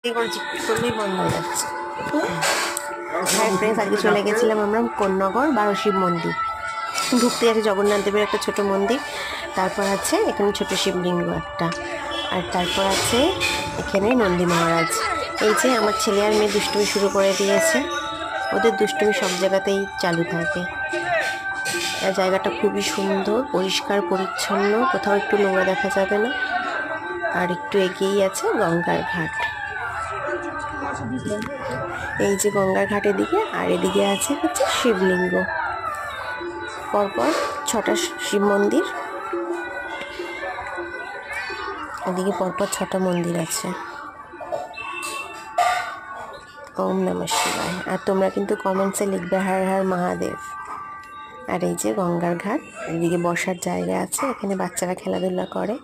করলেই বন্ধ হয়ে যাচ্ছে। হ্যাঁ ফ্রেন্ডস, আজকে চলে গেছিলাম আমরা কোন্নগর 12 শিব মন্দির। ঢুকতে আছে জগন্নাথ দেবের একটা ছোট মন্দির, তারপর আছে এখানে ছোট শিবলিঙ্গ একটা, আর তারপর আছে এখানে নন্দী মহারাজ। এই যে আমার ছেলে আর মেয়ে দুষ্টুমি শুরু করে দিয়েছে, ওদের দুষ্টুমি সব জায়গাতেই চালু থাকে। আর জায়গাটা খুবই সুন্দর, পরিষ্কার পরিচ্ছন্ন, কোথাও একটু নোংরা দেখা যাবে না। আর একটু এগিয়েই আছে গঙ্গার ঘাট। এই যে গঙ্গার ঘাটের দিকে, আর এদিকে আছে হচ্ছে শিবলিঙ্গ। পরপর 6টা শিব মন্দির, এদিকে পরপর 6টা মন্দির আছে। ওম নমঃ শিবায়। আর তোমরা কিন্তু কমেন্টসে লিখবে হর হর মহাদেব। আর এই যে গঙ্গার ঘাট, এদিকে বসার জায়গা আছে, এখানে বাচ্চারা খেলাধুলা করে।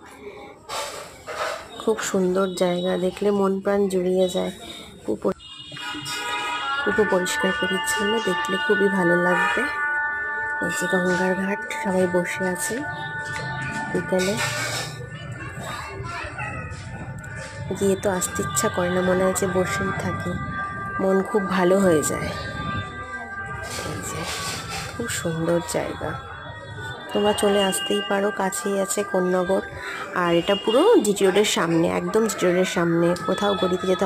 খুব সুন্দর জায়গা, দেখলে মন প্রাণ জুড়িয়ে যায়। খুব পরিষ্কার পরিচ্ছন্ন, দেখলে খুবই ভালো লাগবে। এই যে গঙ্গার ঘাট, সবাই বসে আছে বিকালে। গিয়ে তো আসতে ইচ্ছা করে না, মনে হচ্ছে বসেই থাকি, মন খুব ভালো হয়ে যায়। এই যে খুব সুন্দর জায়গা, তোমরা চলে আসতেই পারো, কাছেই আছে কোন্নগর। আর এটা পুরো জিটি রোডের সামনে, একদম জিটি রোডের সামনে, কোথাও গড়িতে যেতে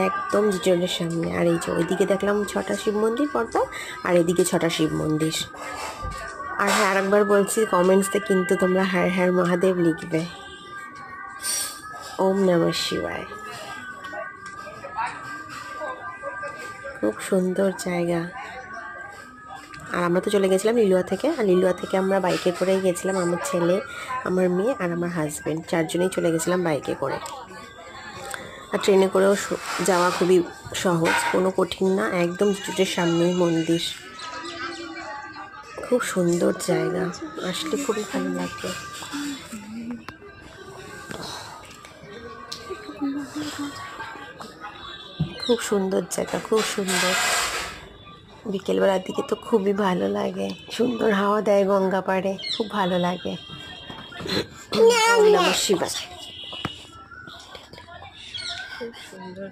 একদম জিটি রোডের সামনে। আর এই যে ওইদিকে দেখলাম 6টা শিব মন্দির পরপর, আর এদিকে 6টা শিব মন্দির। আর হ্যাঁ, আরেকবার বলছি, কমেন্টসে কিন্তু তোমরা হর হর মহাদেব লিখবে। ওম নমঃ শিবায়। খুব সুন্দর জায়গা। আর আমরা তো চলে গেছিলাম লিলুয়া থেকে, আর লিলুয়া থেকে আমরা বাইকে করেই গেছিলাম, আমার ছেলে, আমার মেয়ে আর আমার হাজব্যান্ড, 4 জনেই চলে গেছিলাম বাইকে করে। আর ট্রেনে করেও যাওয়া খুবই সহজ, কোনো কঠিন না, একদম স্ট্রিটের সামনেই মন্দির। খুব সুন্দর জায়গা, আসলে খুবই ভালো লাগবে। খুব সুন্দর জায়গা, খুব সুন্দর। বিকেলবেলার দিকে তো খুবই ভালো লাগে, সুন্দর হাওয়া দেয় গঙ্গা পাড়ে, খুব ভালো লাগে। ওম নমঃ শিবায়। খুব সুন্দর।